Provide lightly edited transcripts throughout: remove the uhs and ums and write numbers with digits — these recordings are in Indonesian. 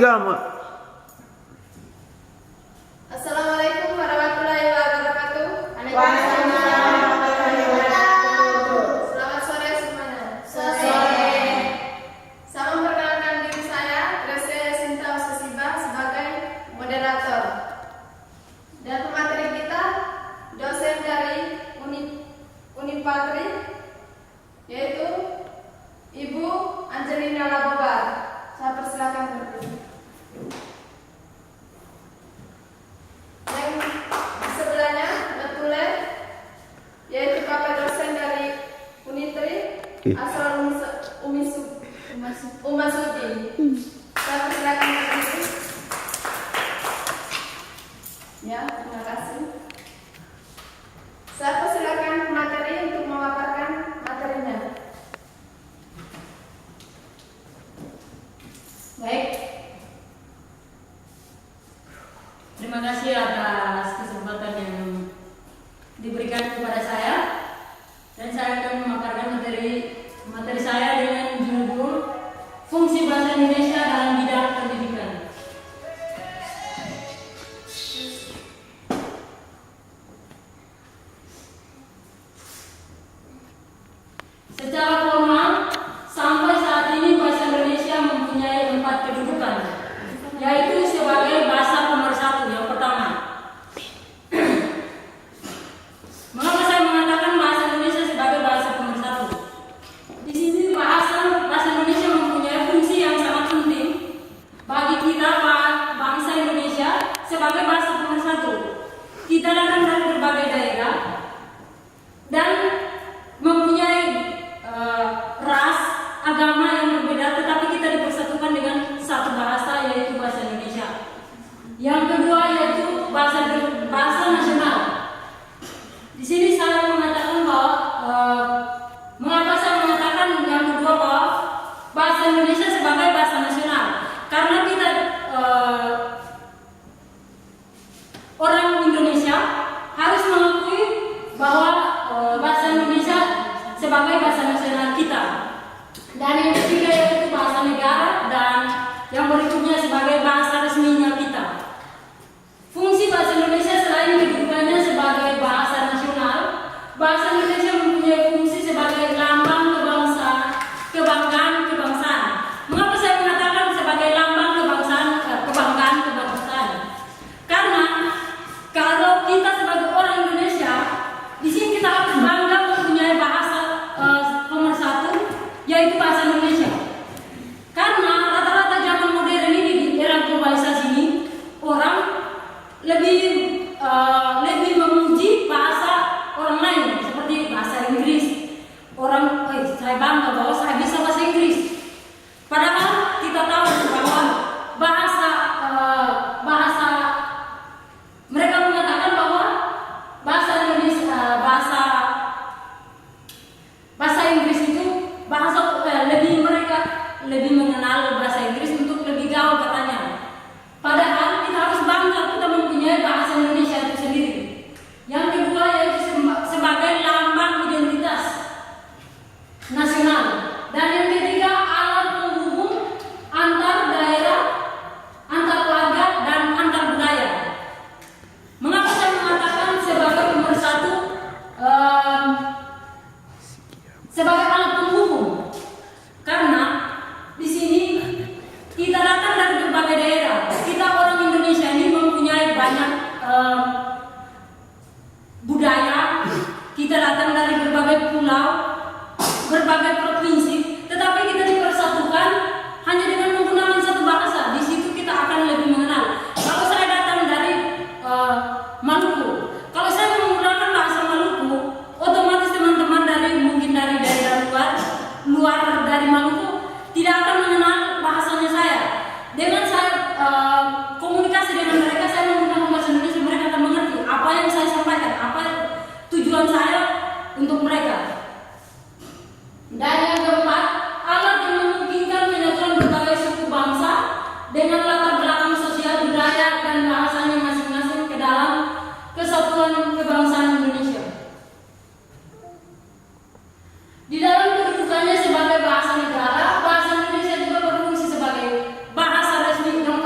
Gama. Assalamualaikum warahmatullahi wabarakatuh. Waalaikumsalam warahmatullahi wabarakatuh. Selamat sore semuanya. Sore. Saya memperkenalkan diri saya, Gracia Sinta Usasiba, sebagai moderator. Dan pemateri kita, dosen dari Unipatri, yaitu Ibu Angelina Labobar. Saya persilakan berdiri. Yang di sebelahnya Betule, yaitu Bapak dosen dari Unitri, Asrul Umasudi. Saya persilakan berdiri. Ya, terima kasih. Saya persilakan materi untuk memaparkan materinya. Baik. Terima kasih atas kesempatan yang diberikan kepada saya, dan saya akan memaparkan materi saya dengan judul Fungsi Bahasa Indonesia dalam Bidang Pendidikan. Secara formal, sampai saat ini bahasa Indonesia mempunyai 4 kedudukan, yaitu sebagai bahasa pemersatu yang pertama. Mengapa saya mengatakan bahasa Indonesia sebagai bahasa pemersatu? Di sini bahasa Indonesia mempunyai fungsi yang sangat penting bagi kita bangsa Indonesia sebagai bahasa pemersatu. Kita datang dari berbagai daerah dan mempunyai ras, agama yang berbeda, tetapi kita dipersatukan dengan satu bahasa, yaitu bahasa Indonesia. Yang kedua yaitu bahasa nasional. Di sini saya mengatakan bahwa mengapa saya mengatakan yang kedua bahwa bahasa Indonesia sebagai bahasa nasional? Karena kita orang Indonesia harus mengakui bahwa bahasa Indonesia sebagai bahasa nasional kita. Dan yang ketiga yaitu bahasa negara, dan yang berikutnya sebagai bahasa resminya kita. Fungsi bahasa Indonesia selain kedudukannya sebagai bahasa nasional, bahasa Indonesia mempunyai fungsi sebagai lambang kebanggaan kebangsaan. Mengapa saya mengatakan sebagai lambang kebanggaan kebangsaan? Karena kalau kita sebagai orang Indonesia, di sini kita harus bangga mempunyai bahasa pemersatu, yaitu bahasa Indonesia. Karena rata-rata zaman modern ini, di era globalisasi ini, orang lebih memuji bahasa orang lain, seperti bahasa Inggris. Orang, saya bangga bahwa saya bisa bahasa Inggris. Padahal kita tahu bahwa bahasa mereka mengatakan bahwa bahasa Indonesia, bahasa Inggris itu mereka lebih mengenal bahasa Inggris untuk lebih gaul katanya. Padahal kita harus bangga kita mempunyai bahasa Indonesia itu sendiri. Yang kedua yaitu sebagai lambang identitas nasional, dan yang ketiga alat penghubung antar daerah, antar keluarga, dan antar budaya. Mengapa saya mengatakan sebagai pemersatu, sebagai alat penghubung? Karena di sini kita datang dari berbagai daerah. Kita orang Indonesia ini mempunyai banyak budaya. Kita datang dari berbagai pulau, berbagai provinsi, tetapi kita dipersatukan hanya dengan menggunakan satu bahasa. Di situ kita akan lebih mengenal. Kalau saya datang dari Maluku, kalau saya menggunakan bahasa Maluku, otomatis teman-teman mungkin dari daerah luar dari Maluku tidak akan mengenal bahasanya saya. Dengan saya komunikasi dengan mereka, saya menggunakan bahasa Indonesia, mereka akan mengerti apa yang saya sampaikan, apa tujuan saya untuk mereka. Dan yang keempat, alat yang memungkinkan menyatukan berbagai suku bangsa dengan latar belakang sosial, budaya, dan bahasanya masing-masing ke dalam kesatuan kebangsaan Indonesia. Di dalam kedudukannya sebagai bahasa negara, bahasa Indonesia juga berfungsi sebagai bahasa resmi yang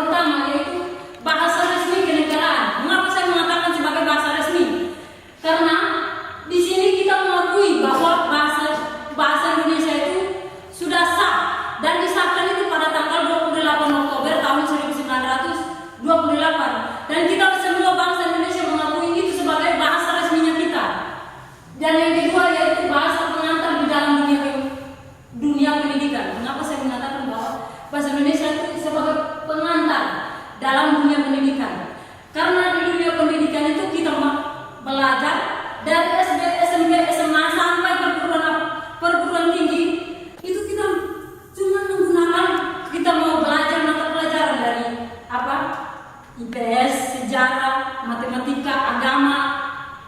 sejarah, matematika, agama,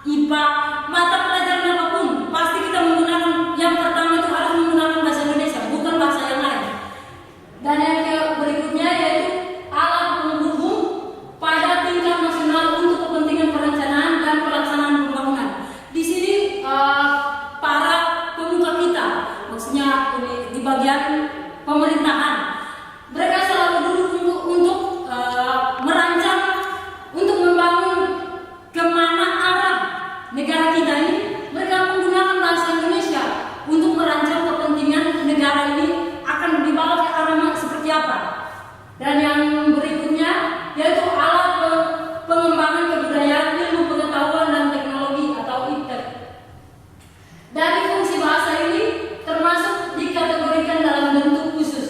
IPA, mata pelajaran apapun, pasti kita menggunakan yang pertama itu harus menggunakan bahasa Indonesia, bukan bahasa yang lain. Dan yang berikutnya yaitu alat penghubung pada tingkat nasional untuk kepentingan perencanaan dan pelaksanaan pembangunan. Di sini para pemuka kita, maksudnya di bagian pemerintahan, mereka selalu duduk untuk merancang, untuk membangun kemana arah negara kita ini. Mereka menggunakan bahasa Indonesia untuk merancang kepentingan negara ini akan dibawa ke arah seperti apa. Dan yang berikutnya yaitu alat pengembangan kebudayaan, ilmu pengetahuan dan teknologi atau IPTEK. Dari fungsi bahasa ini termasuk dikategorikan dalam bentuk khusus.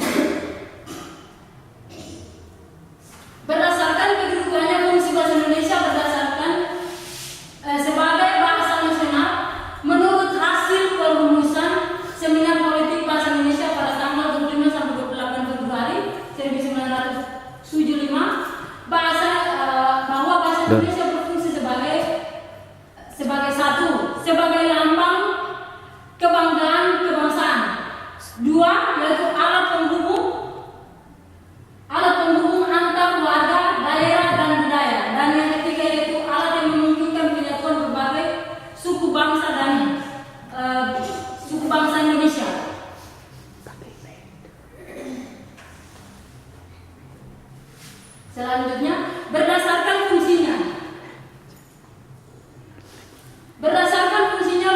Berdasarkan kedudukannya, fungsi bahasa Indonesia berdasarkan sebagai bahasa nasional menurut hasil perumusan Seminar Politik Bahasa Indonesia pada tanggal 25 sampai 28 Februari 1975, bahwa bahasa Indonesia berfungsi sebagai satu, sebagai lambang kebanggaan kebangsaan. Dua, yaitu alat penghubung antar warga, daerah dan budaya. Dan yang ketiga yaitu alat yang memungkinkan penyatuan berbagai suku bangsa dan suku bangsa Indonesia. Selanjutnya, berdasarkan fungsinya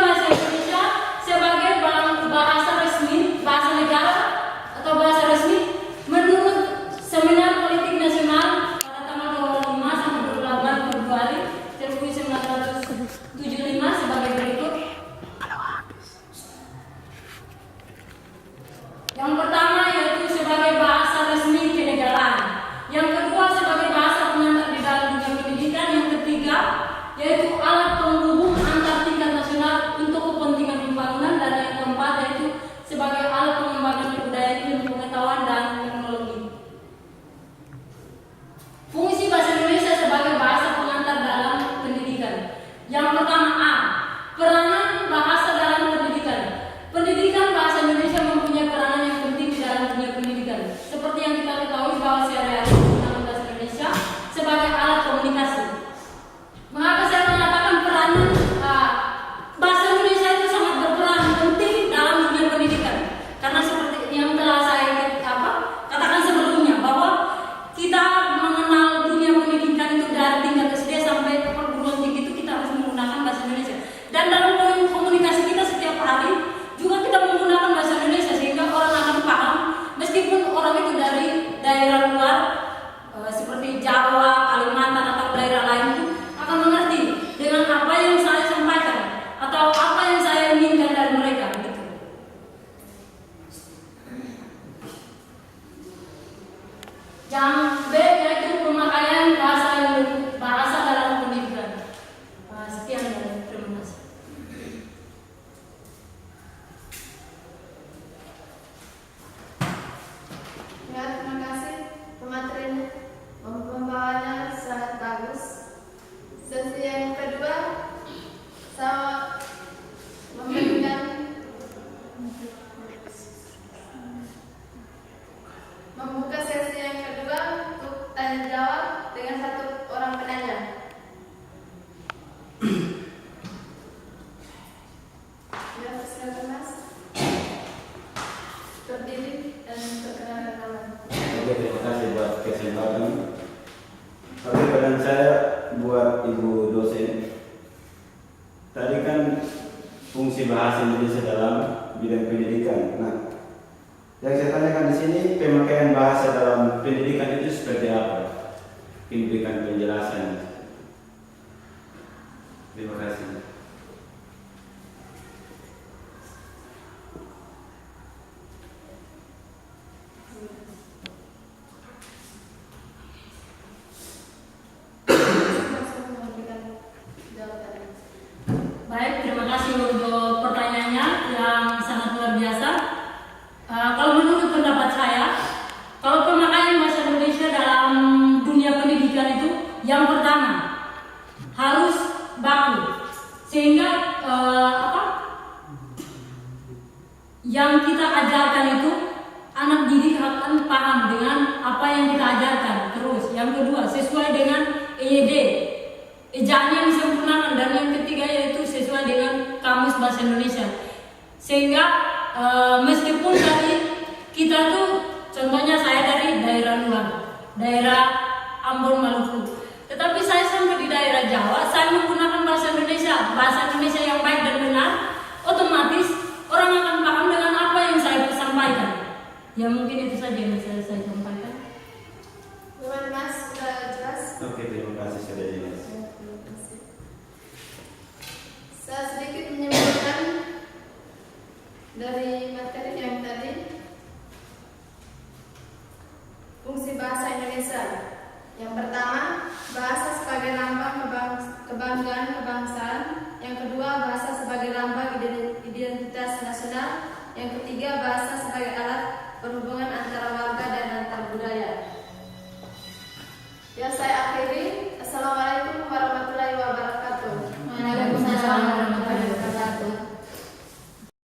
bahasa Indonesia sebagai bahasa resmi, bahasa negara atau bahasa resmi menurut Seminar Politik Nasional pada tanggal 25 sampai 28 Februari 1975 sebagai berikut. Yang pertama yaitu sebagai bahasa resmi kenegaraan. Yang kedua sebagai bahasa pengantar di dalam dunia pendidikan. Yang ketiga yaitu alat penghubung antar tingkat nasional untuk kepentingan pembangunan. Dan yang keempat yaitu sebagai alat pengembangan budaya, ilmu pengetahuan dan teknologi. Fungsi bahasa Indonesia sebagai bahasa pengantar dalam pendidikan. Yang pertama A, peranan bahasa dalam pendidikan. Pendidikan bahasa Indonesia mempunyai peranan yang penting di dalam dunia pendidikan. Seperti yang kita ketahui bahwa sehari-hari menggunakan bahasa Indonesia sebagai alat komunikasi. Mengapa saya mengatakan peranan bahasa Indonesia itu sangat berperan penting dalam dunia pendidikan? Karena seperti yang telah saya katakan sebelumnya, bahwa kita mengenal dunia pendidikan itu dari tingkat SD sampai perguruan tinggi itu kita harus menggunakan bahasa Indonesia. Dan dalam komunikasi kita setiap hari juga kita menggunakan bahasa Indonesia sehingga orang akan paham, meskipun orang itu dari daerah luar seperti Jawa, Kalimantan atau daerah lain itu akan mengerti dengan apa yang saya sampaikan atau apa yang saya inginkan dari mereka. Gitu. Yang B yaitu pemakaian bahasa dalam pendidikan. Sekian dari terima kasih. Ya, terima kasih. Pematerian pembawanya sangat bagus. Sesi yang kedua sama memberikan membuka sesi yang kedua untuk tanya jawab dengan satu orang penanya. Ya, silakan Mas. Berdiri dan perkenalkan nama. Oke, terima kasih buat kesempatan. Pertanyaan saya buat Ibu dosen. Tadi kan fungsi bahasa Indonesia dalam bidang pendidikan. Nah, yang saya tanyakan di sini pemakaian bahasa dalam pendidikan itu seperti apa? Mungkin berikan penjelasan. Terima kasih. Baik, terima kasih untuk pertanyaannya yang sangat luar biasa. Kalau menurut pendapat saya, kalau pemakaian bahasa Indonesia dalam dunia pendidikan itu Yang pertama, harus baku. Sehingga yang kita ajarkan itu anak didik akan paham dengan apa yang kita ajarkan. Terus yang kedua, sesuai dengan EYD, ejaan yang disempurnakan. Dan yang ketiga yaitu sesuai dengan Kamus Bahasa Indonesia. Sehingga meskipun tadi kita tuh, contohnya saya dari daerah luar, daerah Ambon Maluku, tetapi saya sampai di daerah Jawa, saya menggunakan bahasa Indonesia yang baik dan benar, otomatis orang akan paham dengan apa yang saya sampaikan. Ya mungkin itu saja yang bisa saya sampaikan. Gimana Mas, sudah jelas? Oke, terima kasih sudah jelas. Terima kasih. Saya sedikit menyimpulkan dari materi yang tadi. Fungsi bahasa Indonesia. Yang pertama, bahasa sebagai lambang kebanggaan kebangsaan. Yang kedua, bahasa sebagai lambang identitas nasional. Yang ketiga, bahasa sebagai alat perhubungan antara warga dan antar budaya. Ya, saya